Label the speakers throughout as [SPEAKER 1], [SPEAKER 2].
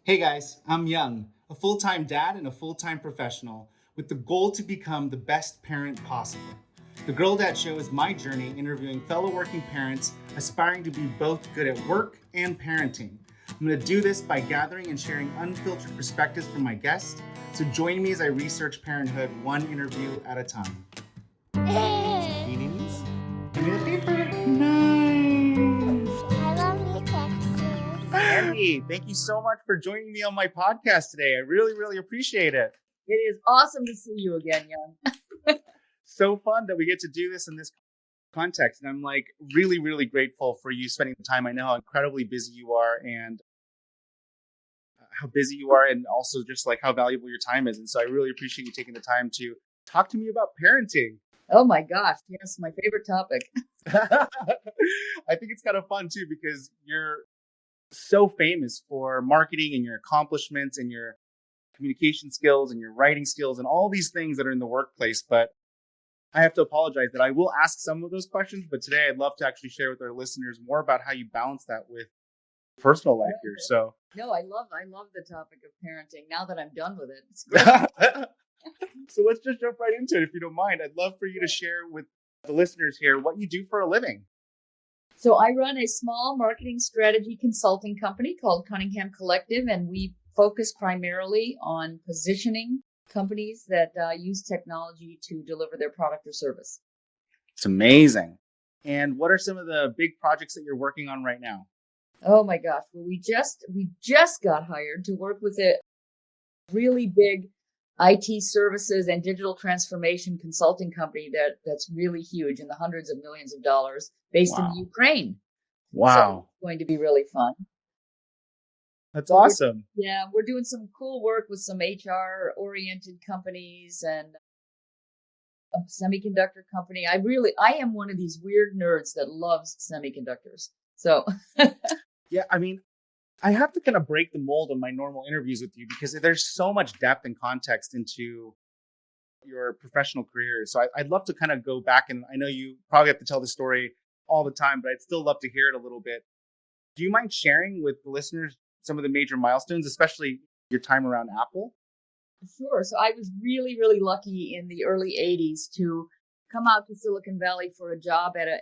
[SPEAKER 1] Hey guys, I'm Young, a full time dad and a full time professional with the goal to become the best parent possible. The Girl Dad Show is my journey interviewing fellow working parents aspiring to be both good at work and parenting. I'm going to do this by gathering and sharing unfiltered perspectives from my guests. So join me as I research parenthood one interview at a time. Zucchinis? Give me the paper. Nice.
[SPEAKER 2] I love you, Texas.
[SPEAKER 1] Andy, thank you so much for joining me on my podcast today. I really appreciate it.
[SPEAKER 3] It is awesome to see you again, Young.
[SPEAKER 1] So fun that we get to do this in this context. And I'm really grateful for you spending the time. I know how incredibly busy you are and also just like how valuable your time is. And so I really appreciate you taking the time to talk to me about parenting.
[SPEAKER 3] Oh my gosh, yes, my favorite topic.
[SPEAKER 1] I think it's kind of fun too, because you're so famous for marketing and your accomplishments and your communication skills and your writing skills and all these things that are in the workplace. But I have to apologize that I will ask some of those questions, but today I'd love to actually share with our listeners more about how you balance that with personal life here. So
[SPEAKER 3] no, I love the topic of parenting. Now that I'm done with it, it's great.
[SPEAKER 1] So let's just jump right into it, if you don't mind. I'd love for you to share with the listeners here what you do for a living.
[SPEAKER 3] So I run a small marketing strategy consulting company called Cunningham Collective, and we focus primarily on positioning companies that use technology to deliver their product or service.
[SPEAKER 1] It's amazing. And what are some of the big projects that you're working on right now?
[SPEAKER 3] Oh my gosh. Well, we just got hired to work with a really big IT services and digital transformation consulting company that's really huge in the hundreds of millions of dollars based in Ukraine.
[SPEAKER 1] Wow.
[SPEAKER 3] So it's going to be really fun.
[SPEAKER 1] That's awesome.
[SPEAKER 3] We're doing some cool work with some HR oriented companies and a semiconductor company. I am one of these weird nerds that loves semiconductors. So
[SPEAKER 1] yeah, I mean, I have to kind of break the mold of my normal interviews with you because there's so much depth and context into your professional career. So I'd love to kind of go back, and I know you probably have to tell the story all the time, but I'd still love to hear it a little bit. Do you mind sharing with the listeners some of the major milestones, especially your time around Apple?
[SPEAKER 3] Sure. So I was really lucky in the early 80s to come out to Silicon Valley for a job at a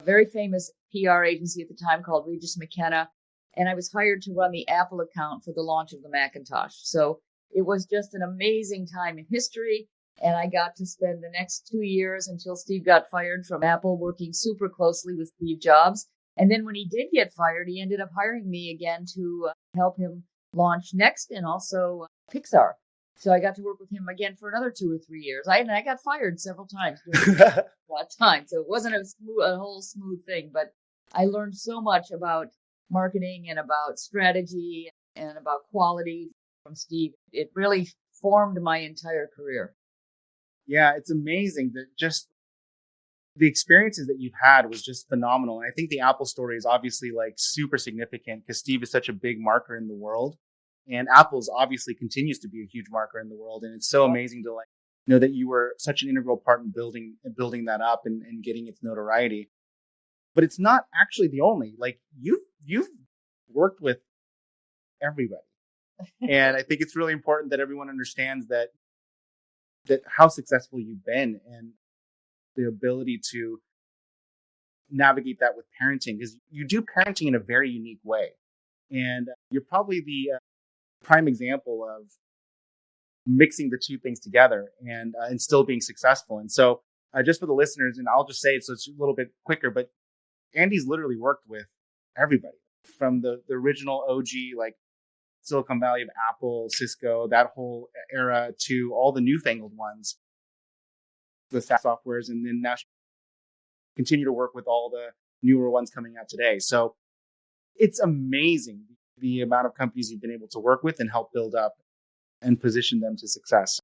[SPEAKER 3] very famous PR agency at the time called Regis McKenna. And I was hired to run the Apple account for the launch of the Macintosh. So it was just an amazing time in history. And I got to spend the next 2 years until Steve got fired from Apple, working super closely with Steve Jobs. And then when he did get fired, he ended up hiring me again to help him launch Next and also Pixar. So I got to work with him again for another 2 or 3 years. I got fired several times during that time. So it wasn't a whole smooth thing, but I learned so much about marketing and about strategy and about quality from Steve. It really formed my entire career.
[SPEAKER 1] Yeah, it's amazing that just the experiences that you've had was just phenomenal. And I think the Apple story is obviously like super significant because Steve is such a big marker in the world. And Apple's obviously continues to be a huge marker in the world. And it's so amazing to know that you were such an integral part in building that up and getting its notoriety. But it's not actually the only. You've worked with everybody. And I think it's really important that everyone understands that how successful you've been and the ability to navigate that with parenting, because you do parenting in a very unique way. And you're probably the prime example of mixing the two things together and still being successful. And so just for the listeners, and I'll just say it so it's a little bit quicker, but Andy's literally worked with everybody from the original OG, like Silicon Valley of Apple, Cisco, that whole era, to all the newfangled ones, the SaaS softwares, and then now continue to work with all the newer ones coming out today. So it's amazing the amount of companies you've been able to work with and help build up and position them to success.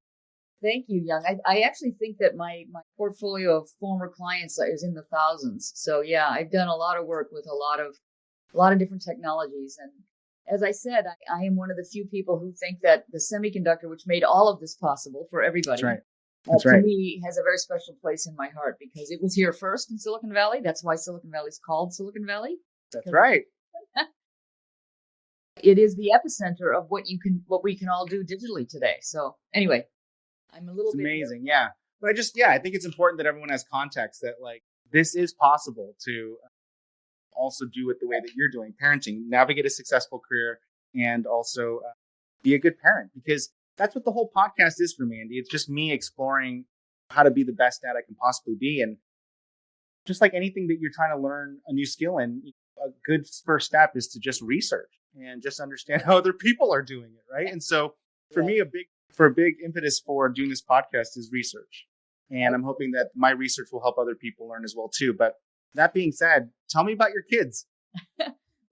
[SPEAKER 3] Thank you, Young. I actually think that my portfolio of former clients is in the thousands. So yeah, I've done a lot of work with a lot of different technologies. And as I said, I am one of the few people who think that the semiconductor, which made all of this possible for everybody,
[SPEAKER 1] That's right.
[SPEAKER 3] To me, has a very special place in my heart because it was here first in Silicon Valley. That's why Silicon Valley is called Silicon Valley.
[SPEAKER 1] That's right.
[SPEAKER 3] it is the epicenter of what we can all do digitally today. So anyway, I'm a little
[SPEAKER 1] It's
[SPEAKER 3] bit
[SPEAKER 1] amazing. Yeah. But I think it's important that everyone has context that like this is possible to also do it the way that you're doing, parenting, navigate a successful career, and also be a good parent, because that's what the whole podcast is for me, Andy. It's just me exploring how to be the best dad I can possibly be. And just like anything that you're trying to learn a new skill in, a good first step is to just research and just understand how other people are doing it. Right. And so for me, a big impetus for doing this podcast is research. And I'm hoping that my research will help other people learn as well too. But that being said, tell me about your kids.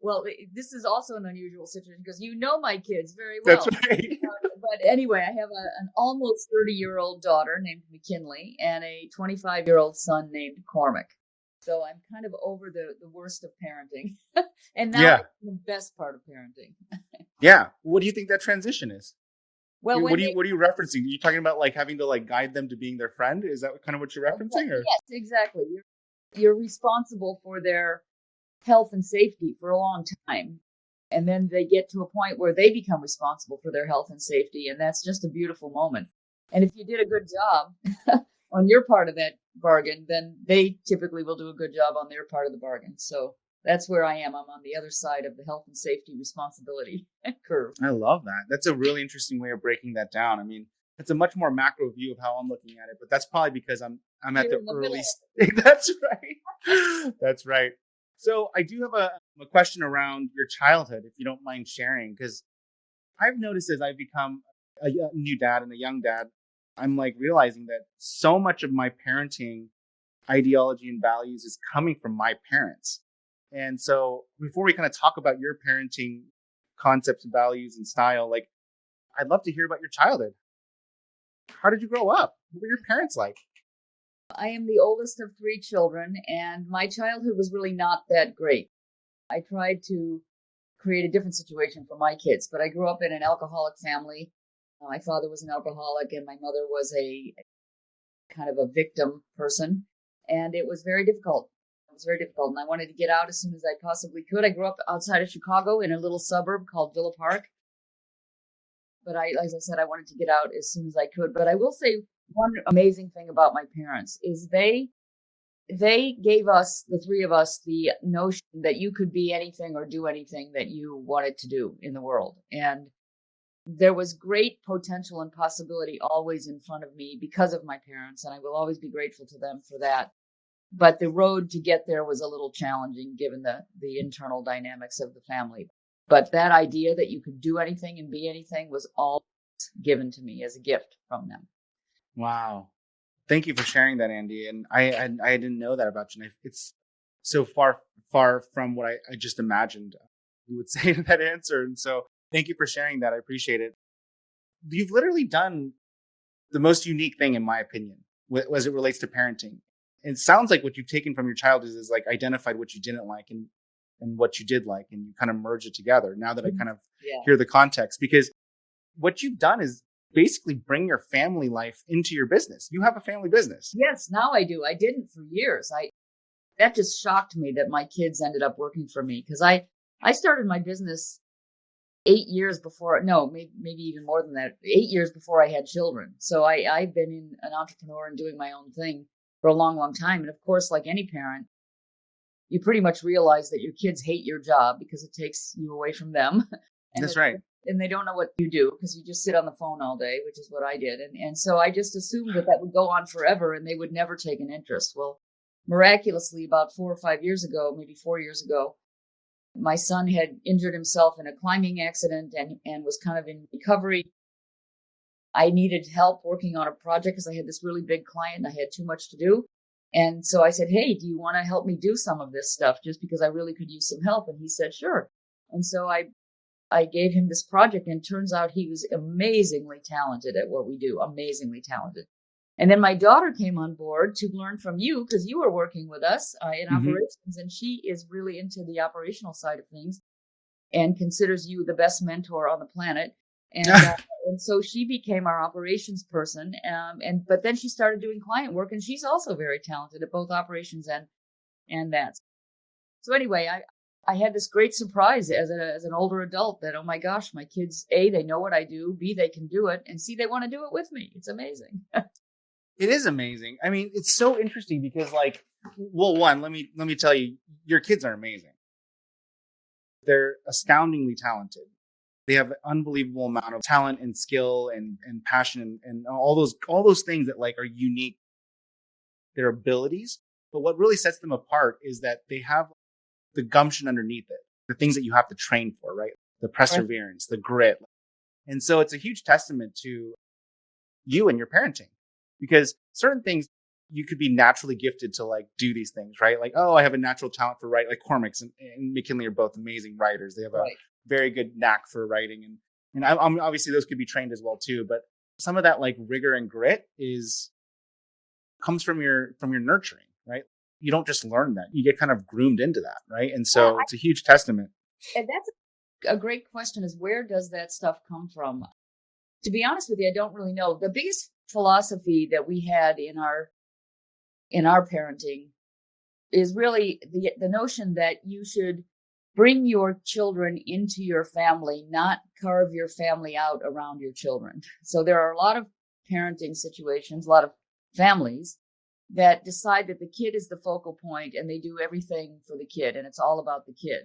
[SPEAKER 3] Well, this is also an unusual situation because you know my kids very well.
[SPEAKER 1] That's right.
[SPEAKER 3] But anyway, I have an almost 30-year-old daughter named McKinley and a 25-year-old son named Cormac. So I'm kind of over the worst of parenting. And now I'm in the best part of parenting.
[SPEAKER 1] Yeah. What do you think that transition is?
[SPEAKER 3] Well,
[SPEAKER 1] what are you referencing? Are you talking about like having to like guide them to being their friend? Is that kind of what you're referencing? Or?
[SPEAKER 3] Yes, exactly. You're responsible for their health and safety for a long time. And then they get to a point where they become responsible for their health and safety. And that's just a beautiful moment. And if you did a good job on your part of that bargain, then they typically will do a good job on their part of the bargain. So that's where I am. I'm on the other side of the health and safety responsibility curve.
[SPEAKER 1] I love that. That's a really interesting way of breaking that down. I mean, it's a much more macro view of how I'm looking at it, but that's probably because I'm at the early stage. That's right. That's right. So I do have a question around your childhood, if you don't mind sharing, because I've noticed as I've become a new dad and a young dad, I'm like realizing that so much of my parenting ideology and values is coming from my parents. And so before we kind of talk about your parenting concepts, values, and style, like I'd love to hear about your childhood. How did you grow up? What were your parents like?
[SPEAKER 3] I am the oldest of 3 children, and my childhood was really not that great. I tried to create a different situation for my kids, but I grew up in an alcoholic family. My father was an alcoholic, and my mother was a kind of a victim person, and it was very difficult. It was very difficult, and I wanted to get out as soon as I possibly could. I grew up outside of Chicago in a little suburb called Villa Park, but as I said, I wanted to get out as soon as I could. But I will say one amazing thing about my parents is they gave us, the 3 of us, the notion that you could be anything or do anything that you wanted to do in the world. And there was great potential and possibility always in front of me because of my parents, and I will always be grateful to them for that. But the road to get there was a little challenging given the internal dynamics of the family. But that idea that you could do anything and be anything was all given to me as a gift from them.
[SPEAKER 1] Wow. Thank you for sharing that, Andy. And I didn't know that about you. And it's so far from what I just imagined you would say to that answer. And so thank you for sharing that. I appreciate it. You've literally done the most unique thing, in my opinion, as it relates to parenting. It sounds like what you've taken from your childhood is like identified what you didn't like and what you did like, and you kind of merge it together. Now that I kind of hear the context, because what you've done is basically bring your family life into your business. You have a family business.
[SPEAKER 3] Yes, now I do. I didn't for years. That just shocked me that my kids ended up working for me, because I started my business 8 years before, no, maybe even more than that, 8 years before I had children. So I've been an entrepreneur and doing my own thing for a long, long time. And of course, like any parent, you pretty much realize that your kids hate your job because it takes you away from them.
[SPEAKER 1] That's right.
[SPEAKER 3] And they don't know what you do because you just sit on the phone all day, which is what I did. And so I just assumed that would go on forever and they would never take an interest. Well, miraculously, about 4 or 5 years ago, maybe 4 years ago, my son had injured himself in a climbing accident and was kind of in recovery. I needed help working on a project because I had this really big client and I had too much to do. And so I said, hey, do you want to help me do some of this stuff just because I really could use some help? And he said, sure. And so I gave him this project, and turns out he was amazingly talented at what we do, amazingly talented. And then my daughter came on board to learn from you because you were working with us in operations, and she is really into the operational side of things and considers you the best mentor on the planet. And and so she became our operations person. But then she started doing client work, and she's also very talented at both operations and that. So anyway, I had this great surprise as an older adult that, oh my gosh, my kids, A, they know what I do, B, they can do it, and C, they want to do it with me. It's amazing.
[SPEAKER 1] It is amazing. I mean, it's so interesting because like, well, one, let me tell you, your kids are amazing. They're astoundingly talented. They have an unbelievable amount of talent and skill and passion and all those things that like are unique, their abilities. But what really sets them apart is that they have the gumption underneath it, the things that you have to train for, right? The perseverance, the grit. And so it's a huge testament to you and your parenting because certain things you could be naturally gifted to like do these things, right? Like, oh, I have a natural talent for writing. Like Cormax and McKinley are both amazing writers. They have a very good knack for writing. And I'm obviously those could be trained as well too. But some of that like rigor and grit comes from your nurturing, right? You don't just learn that. You get kind of groomed into that, right? And so it's a huge testament.
[SPEAKER 3] And that's a great question is where does that stuff come from? To be honest with you, I don't really know. The biggest philosophy that we had in our parenting is really the notion that you should bring your children into your family, not carve your family out around your children. So there are a lot of parenting situations, a lot of families that decide that the kid is the focal point and they do everything for the kid and it's all about the kid.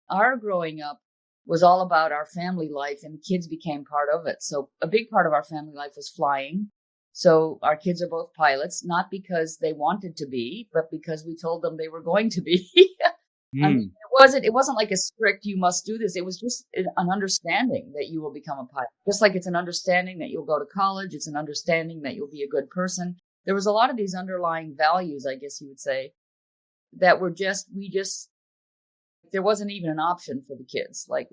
[SPEAKER 3] Our growing up was all about our family life and kids became part of it. So a big part of our family life was flying. So our kids are both pilots, not because they wanted to be, but because we told them they were going to be. I mean, it wasn't like a strict, you must do this. It was just an understanding that you will become a pilot. Just like it's an understanding that you'll go to college. It's an understanding that you'll be a good person. There was a lot of these underlying values, I guess you would say, that were there wasn't even an option for the kids. Like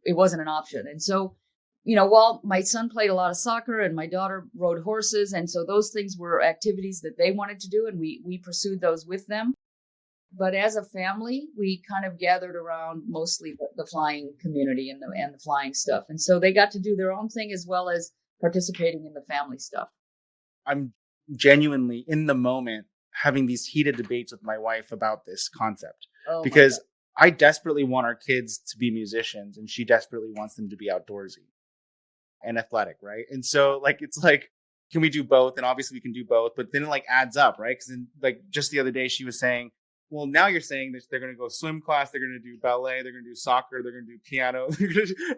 [SPEAKER 3] it wasn't an option. And so, while my son played a lot of soccer and my daughter rode horses. And so those things were activities that they wanted to do. And we pursued those with them. But as a family, we kind of gathered around mostly the flying community and the flying stuff. And so they got to do their own thing as well as participating in the family stuff.
[SPEAKER 1] I'm genuinely in the moment having these heated debates with my wife about this concept because I desperately want our kids to be musicians and she desperately wants them to be outdoorsy and athletic. Right. And so like, it's like, can we do both? And obviously we can do both, but then it like adds up. Right. Cause then like just the other day she was saying, well, now you're saying that they're going to go swim class, they're going to do ballet, they're going to do soccer, they're going to do piano.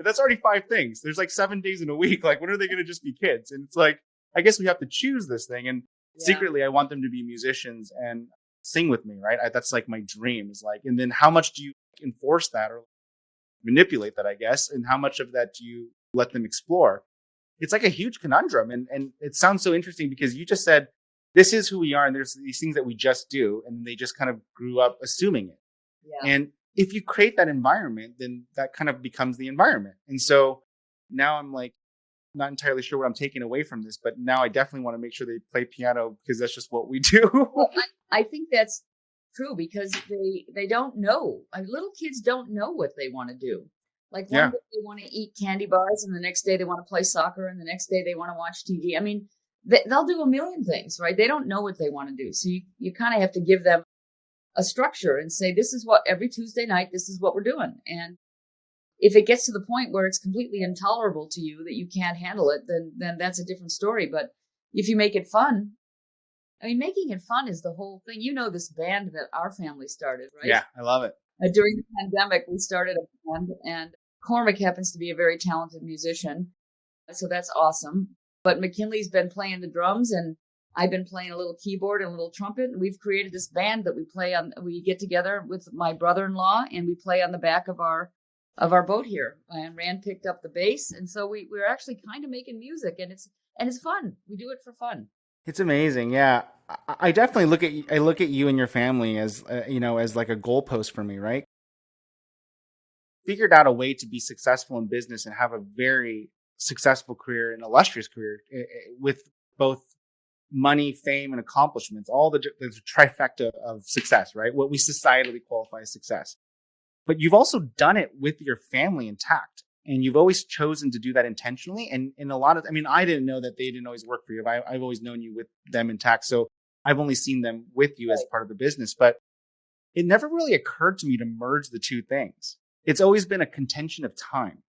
[SPEAKER 1] That's already 5 things. There's like 7 days in a week. Like when are they going to just be kids? And it's like, I guess we have to choose this thing. And secretly, I want them to be musicians and sing with me, right? That's like my dream is like, and then how much do you enforce that or manipulate that, I guess? And how much of that do you let them explore? It's like a huge conundrum. And it sounds so interesting because you just said, this is who we are. And there's these things that we just do. And they just kind of grew up assuming it. Yeah. And if you create that environment, then that kind of becomes the environment. And so now I'm like, not entirely sure what I'm taking away from this, but now I definitely want to make sure they play piano because that's just what we do.
[SPEAKER 3] Well, I think that's true because they don't know. Little kids don't know what they want to do. Like one day they want to eat candy bars and the next day they want to play soccer and the next day they want to watch TV. I mean, they'll do a million things, right? They don't know what they want to do. So you kind of have to give them a structure and say, this is what every Tuesday night, this is what we're doing. And if it gets to the point where it's completely intolerable to you that you can't handle it, then that's a different story. But if you make it fun, I mean, making it fun is the whole thing. You know, this band that our family started, right?
[SPEAKER 1] Yeah, I love it.
[SPEAKER 3] During the pandemic, we started a band and Cormac happens to be a very talented musician. So that's awesome. But McKinley's been playing the drums and I've been playing a little keyboard and a little trumpet. And we've created this band that we get together with my brother-in-law and we play on the back of our boat here. And Rand picked up the bass. And so we're actually kind of making music and it's fun. We do it for fun.
[SPEAKER 1] It's amazing. Yeah. I definitely look at you and your family as, as like a goalpost for me, right? Figured out a way to be successful in business and have a very successful career, an illustrious career with both money, fame, and accomplishments, all the trifecta of success, right? What we societally qualify as success. But you've also done it with your family intact. And you've always chosen to do that intentionally. And in a lot of, I didn't know that they didn't always work for you. I've always known you with them intact. So I've only seen them with you as part of the business. But it never really occurred to me to merge the two things. It's always been a contention of time.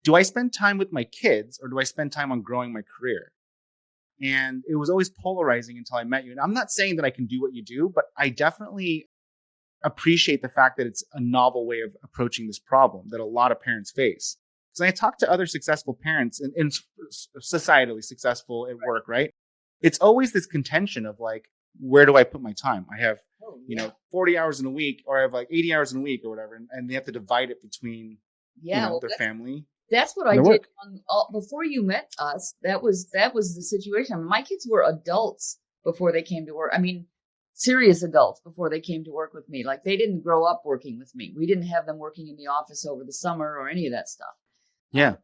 [SPEAKER 1] Do I spend time with my kids or do I spend time on growing my career? And it was always polarizing until I met you. And I'm not saying that I can do what you do, but I definitely appreciate the fact that it's a novel way of approaching this problem that a lot of parents face. Because I talk to other successful parents and societally successful at work, right? It's always this contention of like, where do I put my time? I have, 40 hours in a week, or I have like 80 hours in a week or whatever. And they have to divide it between, their family.
[SPEAKER 3] That's what I did before you met us. That was the situation. I mean, my kids were adults before they came to work. I mean, serious adults before they came to work with me. Like they didn't grow up working with me. We didn't have them working in the office over the summer or any of that stuff.
[SPEAKER 1] Yeah.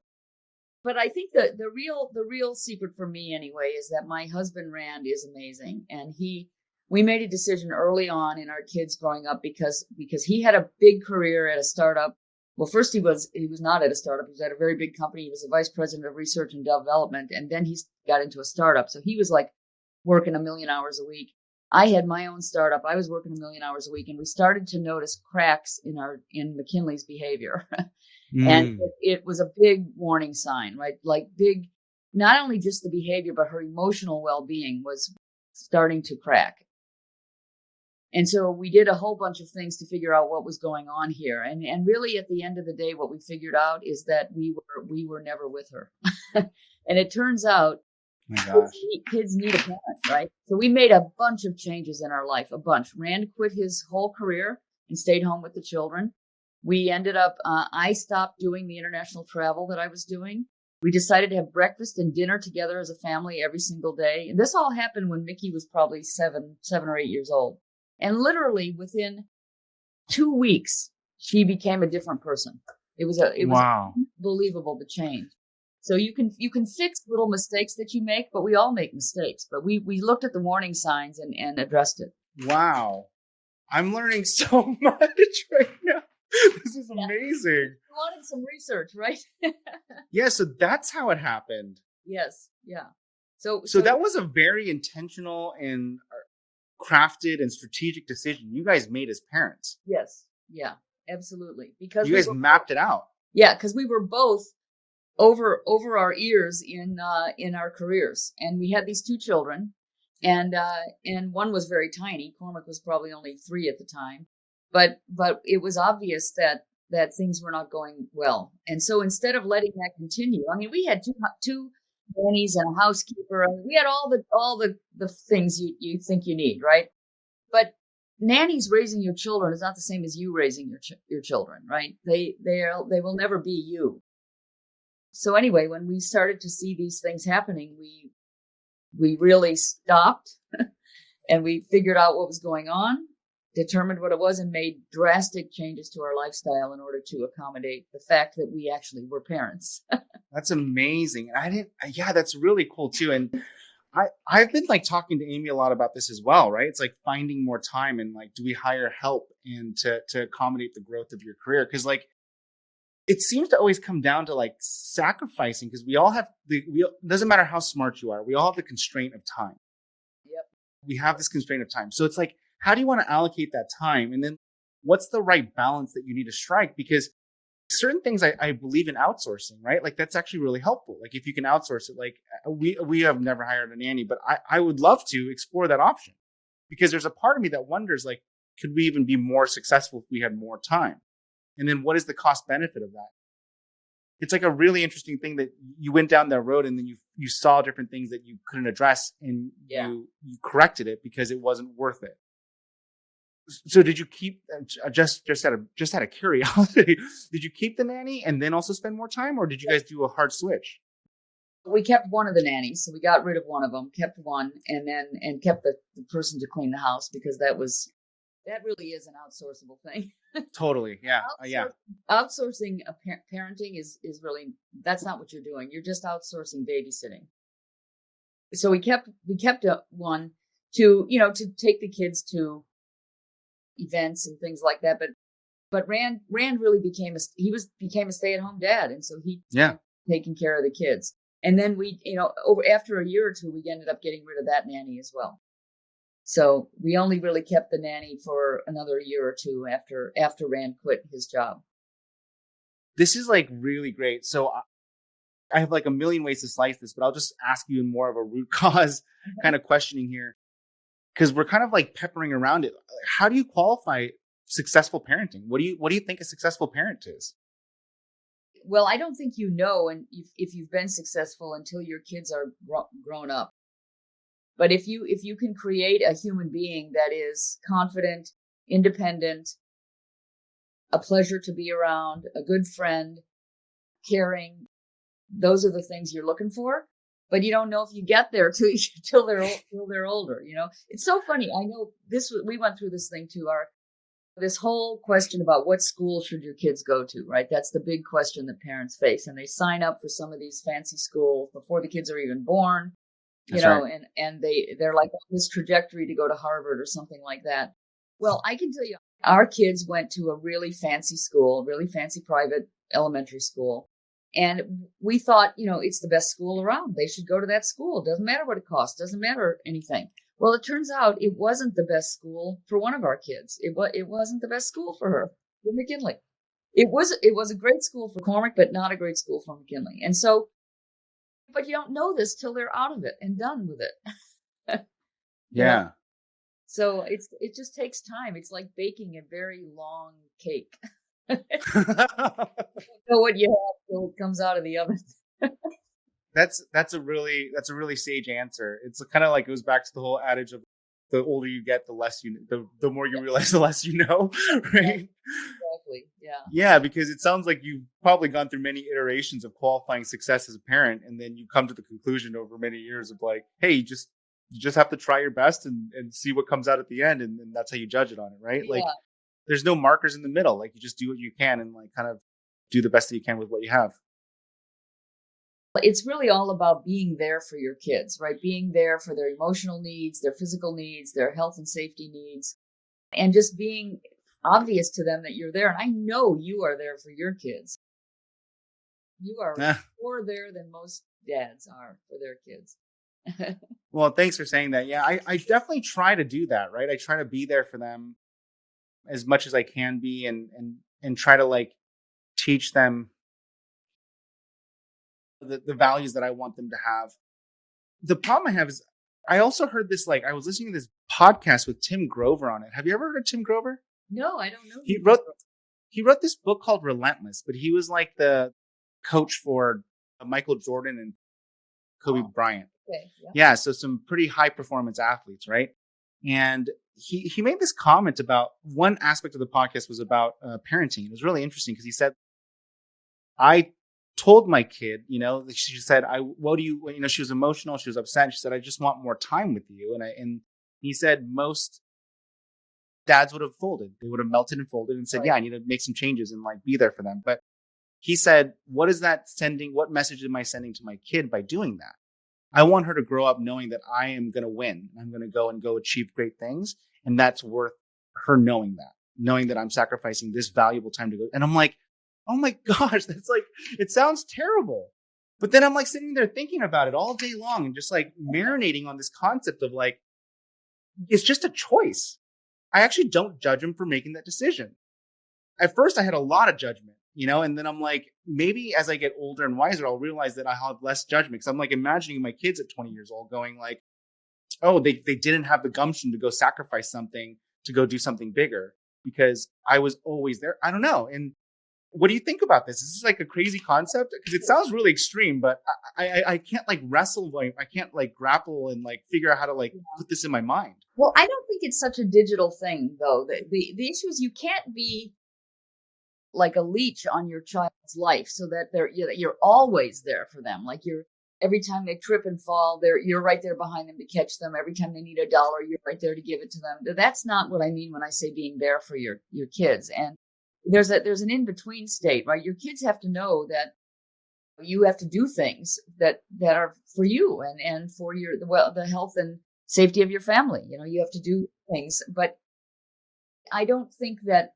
[SPEAKER 3] But I think that the real secret for me anyway is that my husband Rand is amazing, and we made a decision early on in our kids growing up because he had a big career at a startup. Well, first he was not at a startup. He was at a very big company. He was a vice president of research and development, and then he got into a startup. So he was like working 1 million hours a week. I had my own startup. I was working 1 million hours a week, and we started to notice cracks in McKinley's behavior. And it was a big warning sign, right? Like big, not only just the behavior, but her emotional well-being was starting to crack. And so we did a whole bunch of things to figure out what was going on here. And really at the end of the day, what we figured out is that we were never with her. And it turns out kids need a parent, right? So we made a bunch of changes in our life, a bunch. Rand quit his whole career and stayed home with the children. We ended up, I stopped doing the international travel that I was doing. We decided to have breakfast and dinner together as a family every single day. And this all happened when Mickey was probably 7 or 8 years old. And literally within 2 weeks, she became a different person. It was unbelievable the change. So you can fix little mistakes that you make, but we all make mistakes. But we looked at the warning signs and addressed it.
[SPEAKER 1] Wow. I'm learning so much right now. This is amazing.
[SPEAKER 3] You wanted some research, right?
[SPEAKER 1] Yeah, so that's how it happened.
[SPEAKER 3] Yes, yeah. So
[SPEAKER 1] that was a very intentional and crafted and strategic decision you guys made as parents.
[SPEAKER 3] Yes, yeah, absolutely. Because
[SPEAKER 1] you guys mapped it out.
[SPEAKER 3] Yeah, because we were both over our ears in our careers, and we had these 2 children, and one was very tiny. Cormac was probably only 3 at the time. But it was obvious that things were not going well. And so instead of letting that continue, I mean, we had two nannies and a housekeeper. I mean, we had all the things you think you need, right? But nannies raising your children is not the same as you raising your children, right? They will never be you. So anyway, when we started to see these things happening, we really stopped and we figured out what was going on, determined what it was, and made drastic changes to our lifestyle in order to accommodate the fact that we actually were parents.
[SPEAKER 1] That's amazing. That's really cool too. And I've been like talking to Amy a lot about this as well, right? It's like finding more time and like, do we hire help and to accommodate the growth of your career? Because like, it seems to always come down to like sacrificing, because we all have doesn't matter how smart you are, we all have the constraint of time.
[SPEAKER 3] Yep.
[SPEAKER 1] We have this constraint of time. So it's like, how do you want to allocate that time? And then what's the right balance that you need to strike? Because certain things I believe in outsourcing, right? Like that's actually really helpful. Like if you can outsource it, like we have never hired a nanny, but I would love to explore that option, because there's a part of me that wonders, like, could we even be more successful if we had more time? And then what is the cost benefit of that? It's like a really interesting thing that you went down that road and then you saw different things that you couldn't address, and you corrected it because it wasn't worth it. So did you keep, just out of curiosity, did you keep the nanny and then also spend more time, or did you guys do a hard switch?
[SPEAKER 3] We kept one of the nannies, so we got rid of one of them, kept one, and kept the person to clean the house, because that really is an outsourceable thing.
[SPEAKER 1] Totally, yeah,
[SPEAKER 3] Outsourcing parenting is really, that's not what you're doing. You're just outsourcing babysitting. So we kept one to take the kids to events and things like that, but Rand really became a stay-at-home dad, and so he taking care of the kids. And then we, after a year or two, we ended up getting rid of that nanny as well. So we only really kept the nanny for another year or two after Rand quit his job.
[SPEAKER 1] This is like really great. So I have like a million ways to slice this, but I'll just ask you in more of a root cause kind of questioning here, because we're kind of like peppering around it. How do you qualify successful parenting? What do you think a successful parent is?
[SPEAKER 3] Well, I don't think you know, and if you've been successful until your kids are grown up. But if you can create a human being that is confident, independent, a pleasure to be around, a good friend, caring, those are the things you're looking for. But you don't know if you get there till they're older. It's so funny. I know we went through this thing too. This whole question about what school should your kids go to, right? That's the big question that parents face, and they sign up for some of these fancy schools before the kids are even born.
[SPEAKER 1] Right.
[SPEAKER 3] And they're like on this trajectory to go to Harvard or something like that. Well, I can tell you, our kids went to a really fancy school, really fancy private elementary school. And we thought, it's the best school around. They should go to that school. Doesn't matter what it costs. Doesn't matter anything. Well, it turns out it wasn't the best school for one of our kids. It wasn't the best school for her, for McKinley. It was a great school for Cormac, but not a great school for McKinley. And so, but you don't know this till they're out of it and done with it.
[SPEAKER 1] Yeah.
[SPEAKER 3] So it just takes time. It's like baking a very long cake. You know what you have till it comes out of the oven.
[SPEAKER 1] That's a really sage answer. It's kind of like goes back to the whole adage of the older you get, the less the more you realize, the less you know, right?
[SPEAKER 3] Exactly. Yeah.
[SPEAKER 1] Yeah, because it sounds like you've probably gone through many iterations of qualifying success as a parent, and then you come to the conclusion over many years of like, hey, you just have to try your best and see what comes out at the end, and that's how you judge it on it, right?
[SPEAKER 3] Yeah.
[SPEAKER 1] Like, there's no markers in the middle. Like, you just do what you can and like kind of do the best that you can with what you have.
[SPEAKER 3] It's really all about being there for your kids, right? Being there for their emotional needs, their physical needs, their health and safety needs, and just being obvious to them that you're there. And I know you are there for your kids. You are more there than most dads are for their kids.
[SPEAKER 1] Well, thanks for saying that. Yeah, I definitely try to do that, right? I try to be there for them as much as I can be, and try to like teach them the values that I want them to have. The problem I have is I also heard this, like I was listening to this podcast with Tim Grover on it. Have you ever heard of Tim Grover?
[SPEAKER 3] No, I don't know.
[SPEAKER 1] He wrote this book called Relentless, but he was like the coach for Michael Jordan and Kobe Bryant.
[SPEAKER 3] Okay.
[SPEAKER 1] Yeah, so some pretty high performance athletes, right? And he made this comment about one aspect of the podcast was about parenting. It was really interesting because he said, I told my kid, she said, what do you, she was emotional. She was upset. She said, I just want more time with you. And he said, most dads would have folded. They would have melted and folded and said,
[SPEAKER 3] Right.
[SPEAKER 1] yeah, I need to make some changes and like be there for them. But he said, what message am I sending to my kid by doing that? I want her to grow up knowing that I am going to win. I'm going to go achieve great things. And that's worth her knowing that I'm sacrificing this valuable time to go. And I'm like, oh my gosh, that's like, it sounds terrible. But then I'm like sitting there thinking about it all day long and just like marinating on this concept of like, it's just a choice. I actually don't judge him for making that decision. At first I had a lot of judgment, and then I'm like, maybe as I get older and wiser, I'll realize that I have less judgment. Because I'm like imagining my kids at 20 years old going like, oh, they didn't have the gumption to go sacrifice something to go do something bigger because I was always there. I don't know. And what do you think about this? Is this like a crazy concept? Because it sounds really extreme, but I can't like wrestle, like I can't like grapple and like figure out how to like put this in my mind.
[SPEAKER 3] Well, I don't think it's such a digital thing, though. The issue is you can't be like a leech on your child's life so that you're always there for them. Like every time they trip and fall, you're right there behind them to catch them. Every time they need $1, you're right there to give it to them. That's not what I mean when I say being there for your kids. And there's an in-between state, right? Your kids have to know that you have to do things that are for you and for the health and safety of your family. You have to do things, but I don't think that,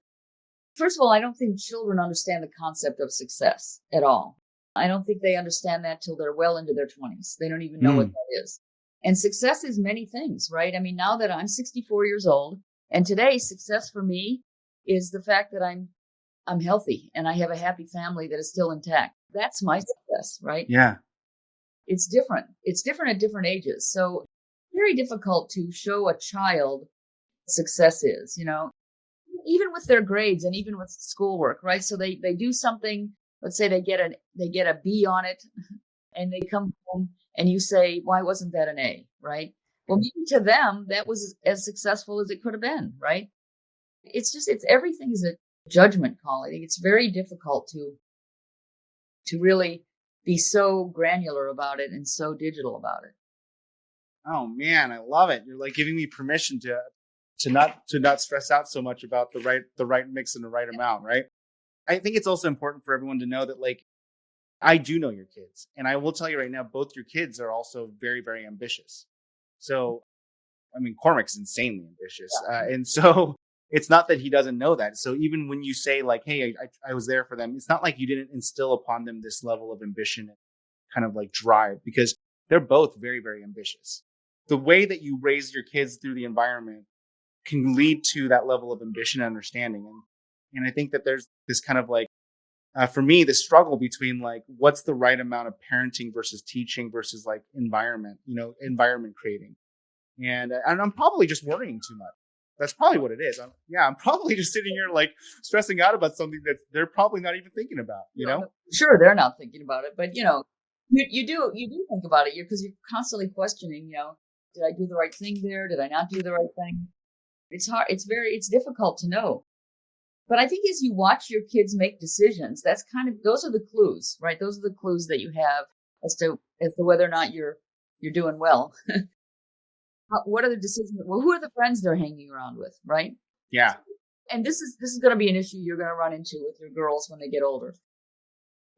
[SPEAKER 3] first of all, I don't think children understand the concept of success at all. I don't think they understand that till they're well into their 20s. They don't even know what that is. And success is many things, right? I mean, now that I'm 64 years old, and today success for me is the fact that I'm healthy and I have a happy family that is still intact. That's my success, right?
[SPEAKER 1] Yeah.
[SPEAKER 3] It's different. It's different at different ages. So very difficult to show a child success is, even with their grades and even with schoolwork, right? So they do something, let's say they get a B on it and they come home and you say, why wasn't that an A, right? Well, maybe to them that was as successful as it could have been, right? It's everything is a judgment call. I think it's very difficult to really be so granular about it and so digital about it.
[SPEAKER 1] Oh man, I love it. You're like giving me permission to not stress out so much about the right mix and the right amount, right? I think it's also important for everyone to know that, like, I do know your kids, and I will tell you right now, both your kids are also very, very ambitious. So, I mean, Cormac's insanely ambitious, and so it's not that he doesn't know that. So even when you say like, "Hey, I was there for them," it's not like you didn't instill upon them this level of ambition and kind of like drive, because they're both very, very ambitious. The way that you raise your kids through the environment can lead to that level of ambition and understanding. And I think that there's this kind of like, for me, the struggle between like, what's the right amount of parenting versus teaching versus like environment creating. And I'm probably just worrying too much. That's probably what it is. I'm probably just sitting here like stressing out about something that they're probably not even thinking about,
[SPEAKER 3] Sure, they're not thinking about it, but you do think about it because you're constantly questioning, did I do the right thing there? Did I not do the right thing? It's hard. It's difficult to know. But I think as you watch your kids make decisions, those are the clues, right? Those are the clues that you have as to whether or not you're doing well. What are the decisions? Well, who are the friends they're hanging around with, right?
[SPEAKER 1] Yeah.
[SPEAKER 3] And this is going to be an issue you're going to run into with your girls when they get older.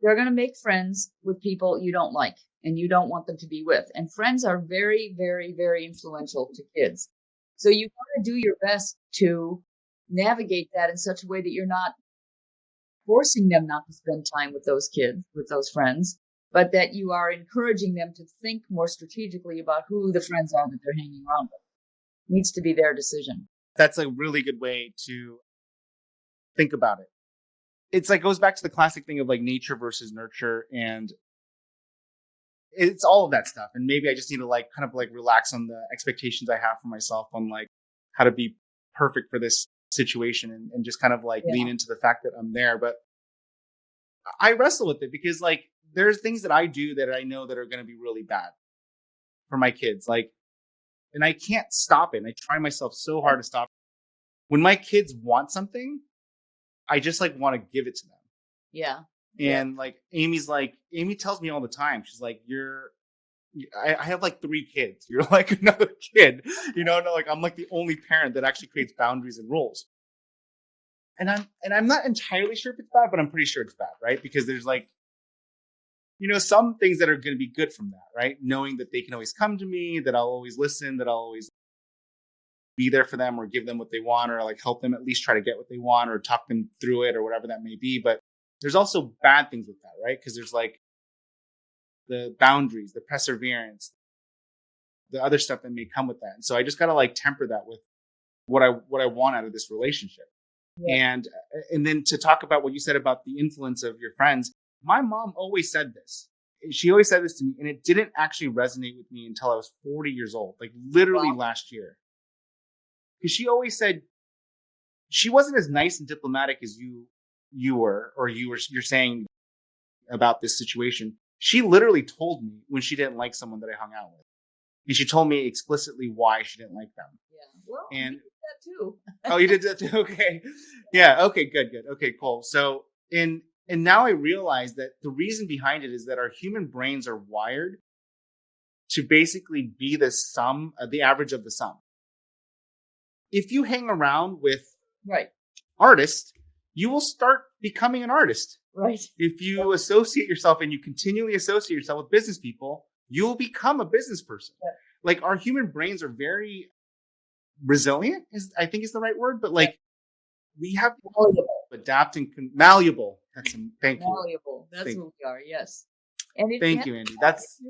[SPEAKER 3] They're going to make friends with people you don't like and you don't want them to be with. And friends are very, very, very influential to kids. So you want to do your best to navigate that in such a way that you're not forcing them not to spend time with those kids, with those friends, but that you are encouraging them to think more strategically about who the friends are that they're hanging around with. It needs to be their decision.
[SPEAKER 1] That's a really good way to think about it. It's like goes back to the classic thing of like nature versus nurture, and it's all of that stuff. And maybe I just need to like kind of like relax on the expectations I have for myself on like how to be perfect for this situation and just kind of like lean into the fact that I'm there. But I wrestle with it because like there's things that I do that I know that are going to be really bad for my kids. Like, and I can't stop it. And I try myself so hard to stop it. When my kids want something, I just like want to give it to them.
[SPEAKER 3] Yeah.
[SPEAKER 1] And like Amy tells me all the time, she's like, I have like 3 kids. You're like another kid, like I'm like the only parent that actually creates boundaries and rules. And I'm not entirely sure if it's bad, but I'm pretty sure it's bad, right? Because there's like, some things that are going to be good from that, right? Knowing that they can always come to me, that I'll always listen, that I'll always be there for them or give them what they want or like help them at least try to get what they want or talk them through it or whatever that may be. But there's also bad things with that, right? Because there's like the boundaries, the perseverance, the other stuff that may come with that. And so I just got to like temper that with what I want out of this relationship. Yeah. And then to talk about what you said about the influence of your friends, my mom always said this. She always said this to me, and it didn't actually resonate with me until I was 40 years old, like literally last year. Because she always said she wasn't as nice and diplomatic as you were, or you're saying about this situation. She literally told me when she didn't like someone that I hung out with. And she told me explicitly why she didn't like them.
[SPEAKER 3] Yeah. Well,
[SPEAKER 1] and
[SPEAKER 3] I did that too.
[SPEAKER 1] Oh, you did that too? Okay. Yeah. Okay, good. Okay, cool. So, and now I realize that the reason behind it is that our human brains are wired to basically be the average of the sum. If you hang around with artists, you will start becoming an artist.
[SPEAKER 3] Right.
[SPEAKER 1] If you associate yourself and you continually associate yourself with business people, you'll become a business person. Yeah. Like our human brains are very resilient, I think is the right word, but like we have to adapt and malleable. Thank you.
[SPEAKER 3] Malleable. That's who we are. Yes. And
[SPEAKER 1] thank you, Andy. That's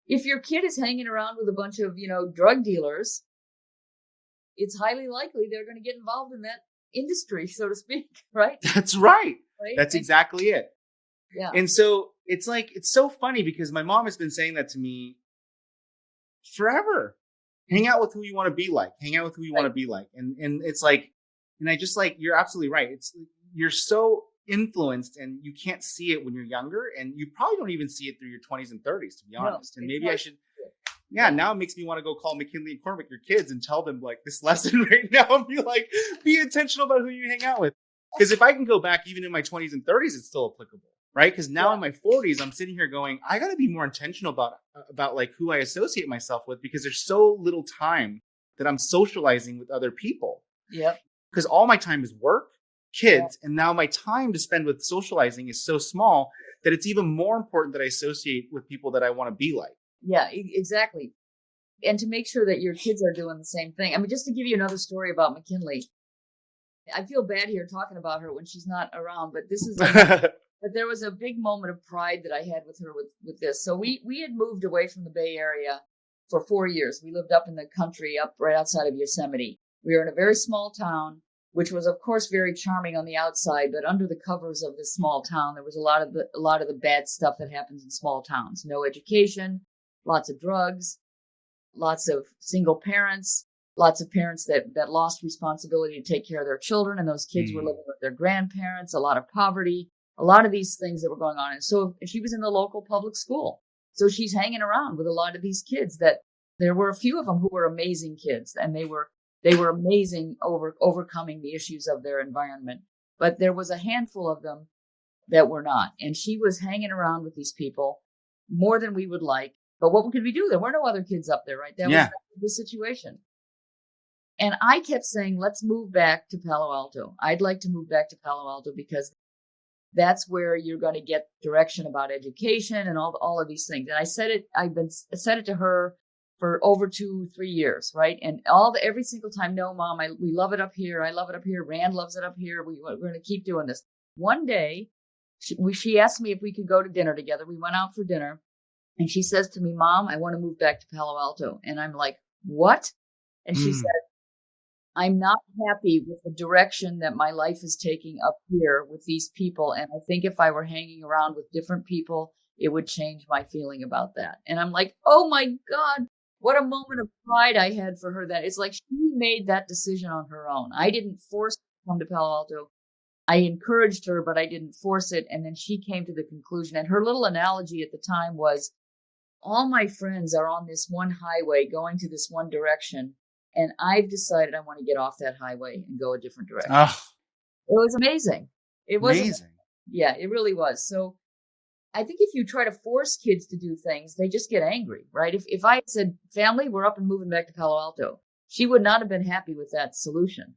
[SPEAKER 3] if your kid is hanging around with a bunch of, drug dealers, it's highly likely they're going to get involved in that industry, so to speak, right?
[SPEAKER 1] That's right.
[SPEAKER 3] Right?
[SPEAKER 1] That's exactly it.
[SPEAKER 3] Yeah.
[SPEAKER 1] And so it's so funny because my mom has been saying that to me forever. Hang out with who you want to be like. Hang out with who you want to be like. And it's like, and I just like, you're absolutely right. You're so influenced and you can't see it when you're younger, and you probably don't even see it through your 20s and 30s, to be honest. And maybe I should, now it makes me want to go call McKinley and Cormac your kids and tell them like this lesson right now and be like, be intentional about who you hang out with. Because if I can go back even in my 20s and 30s, it's still applicable, right? Because now in my 40s, I'm sitting here going, I got to be more intentional about like who I associate myself with, because there's so little time that I'm socializing with other people.
[SPEAKER 3] Yep.
[SPEAKER 1] Because all my time is work, kids, and now my time to spend with socializing is so small that it's even more important that I associate with people that I want to be like.
[SPEAKER 3] Yeah, exactly. And to make sure that your kids are doing the same thing. I mean, just to give you another story about McKinley, I feel bad here talking about her when she's not around, but this is, but there was a big moment of pride that I had with her with this. So we had moved away from the Bay Area for 4 years. We lived up in the country, up right outside of Yosemite. We were in a very small town, which was, of course, very charming on the outside, but under the covers of this small town, there was a lot of the bad stuff that happens in small towns. No education, lots of drugs, lots of single parents, lots of parents that lost responsibility to take care of their children, and those kids were living with their grandparents, a lot of poverty, a lot of these things that were going on. And so she was in the local public school. So she's hanging around with a lot of these kids that there were a few of them who were amazing kids, and they were amazing overcoming the issues of their environment. But there was a handful of them that were not. And she was hanging around with these people more than we would like. But what could we do? There were no other kids up there, right? That was the situation. And I kept saying, let's move back to Palo Alto. I'd like to move back to Palo Alto because that's where you're going to get direction about education and all of these things. And I said it to her for over 2-3 years, right? And every single time, no, Mom, we love it up here. I love it up here. Rand loves it up here. We're going to keep doing this. One day, she asked me if we could go to dinner together. We went out for dinner, and she says to me, Mom, I want to move back to Palo Alto. And I'm like, what? And she said, I'm not happy with the direction that my life is taking up here with these people. And I think if I were hanging around with different people, it would change my feeling about that. And I'm like, oh my God, what a moment of pride I had for her. That it's like she made that decision on her own. I didn't force her to come to Palo Alto. I encouraged her, but I didn't force it. And then she came to the conclusion. And her little analogy at the time was, all my friends are on this one highway going to this one direction. And I've decided I want to get off that highway and go a different direction. Oh, it was amazing. It was amazing. Yeah, it really was. So I think if you try to force kids to do things, they just get angry, right? If I had said, family, we're up and moving back to Palo Alto, she would not have been happy with that solution.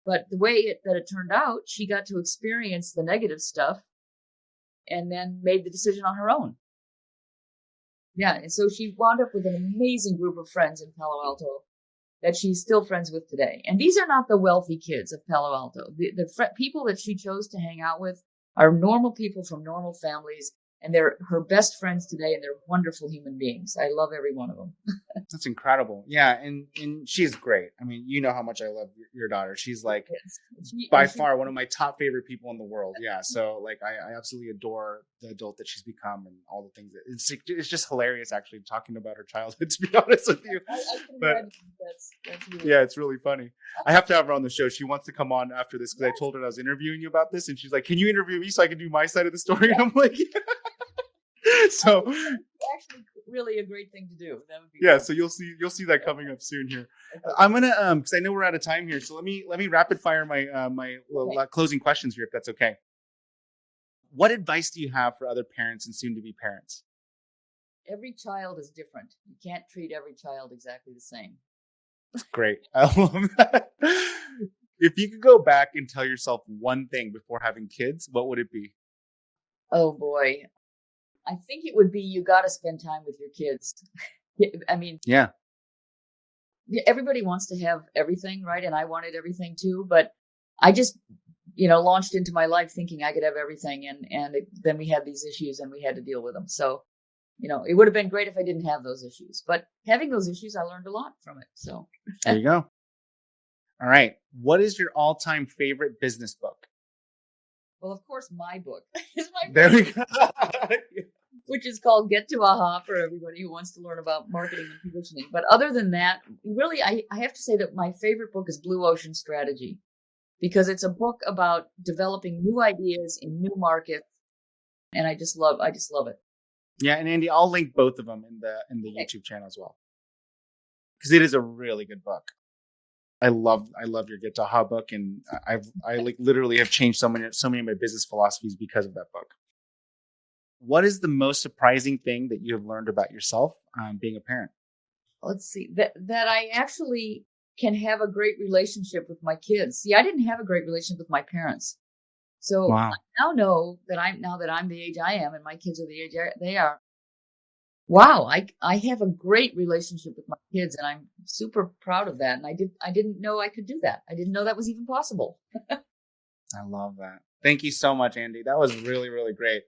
[SPEAKER 3] But the way that it turned out, she got to experience the negative stuff and then made the decision on her own. Yeah, and so she wound up with an amazing group of friends in Palo Alto that she's still friends with today. And these are not the wealthy kids of Palo Alto. The people that she chose to hang out with are normal people from normal families, and they're her best friends today, and they're wonderful human beings. I love every one of them.
[SPEAKER 1] That's incredible. Yeah, and she's great. I mean, you know how much I love your daughter. She's like by far one of my top favorite people in the world. Yeah, so like I absolutely adore the adult that she's become and all the things that it's just hilarious actually talking about her childhood, to be honest with you. I can imagine that's really it's really funny. I have to have her on the show. She wants to come on after this because I told her I was interviewing you about this, and she's like, "Can you interview me so I can do my side of the story?" And I'm like, So
[SPEAKER 3] actually really a great thing to do. That would be
[SPEAKER 1] fun. So you'll see that coming up soon here. Okay. I'm gonna because I know we're out of time here, so let me rapid fire my closing questions here, if that's okay. What advice do you have for other parents and soon to be parents?
[SPEAKER 3] Every child is different. You can't treat every child exactly the same.
[SPEAKER 1] Great. I love that. If you could go back and tell yourself one thing before having kids, what would it be?
[SPEAKER 3] Oh boy. I think it would be, you got to spend time with your kids. I mean, everybody wants to have everything, right? And I wanted everything too, but I just, launched into my life thinking I could have everything. And then we had these issues and we had to deal with them. So it would have been great if I didn't have those issues. But having those issues, I learned a lot from it. So
[SPEAKER 1] there you go. All right. What is your all-time favorite business book?
[SPEAKER 3] Well, of course, my book is my
[SPEAKER 1] There we
[SPEAKER 3] favorite,
[SPEAKER 1] go.
[SPEAKER 3] which is called Get to Aha for everybody who wants to learn about marketing and positioning. But other than that, really, I have to say that my favorite book is Blue Ocean Strategy, because it's a book about developing new ideas in new markets. And I just love it.
[SPEAKER 1] Yeah, and Andy, I'll link both of them in the
[SPEAKER 3] Okay.
[SPEAKER 1] YouTube channel as well, because it is a really good book. I love your Get to Aha book, and I like literally have changed so many of my business philosophies because of that book. What is the most surprising thing that you have learned about yourself being a parent?
[SPEAKER 3] Let's see, that I actually can have a great relationship with my kids. See, I didn't have a great relationship with my parents. So
[SPEAKER 1] Wow.
[SPEAKER 3] I now know that I'm the age I am and my kids are the age they are. Wow, I have a great relationship with my kids, and I'm super proud of that. And I didn't know I could do that. I didn't know that was even possible.
[SPEAKER 1] I love that. Thank you so much, Andy. That was really, really great.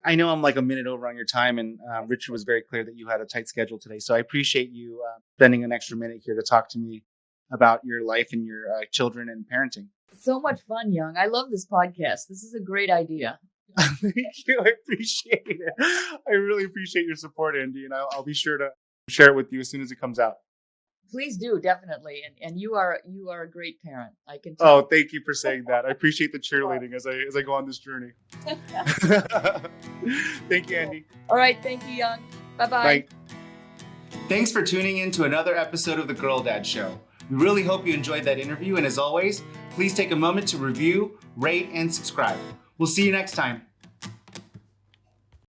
[SPEAKER 1] I know I'm like a minute over on your time, and Richard was very clear that you had a tight schedule today. So I appreciate you spending an extra minute here to talk to me about your life and your children and parenting.
[SPEAKER 3] So much fun, Young. I love this podcast. This is a great idea.
[SPEAKER 1] Thank you. I appreciate it. I really appreciate your support, Andy, and I'll be sure to share it with you as soon as it comes out.
[SPEAKER 3] Please do, definitely. And you are a great parent. I can tell.
[SPEAKER 1] Oh, thank you for saying that. I appreciate the cheerleading as I go on this journey. Thank you, Andy.
[SPEAKER 3] All right, thank you, Young. Bye-bye.
[SPEAKER 1] Bye. Thanks for tuning in to another episode of The Girl Dad Show. We really hope you enjoyed that interview, and as always, please take a moment to review, rate, and subscribe. We'll see you next time.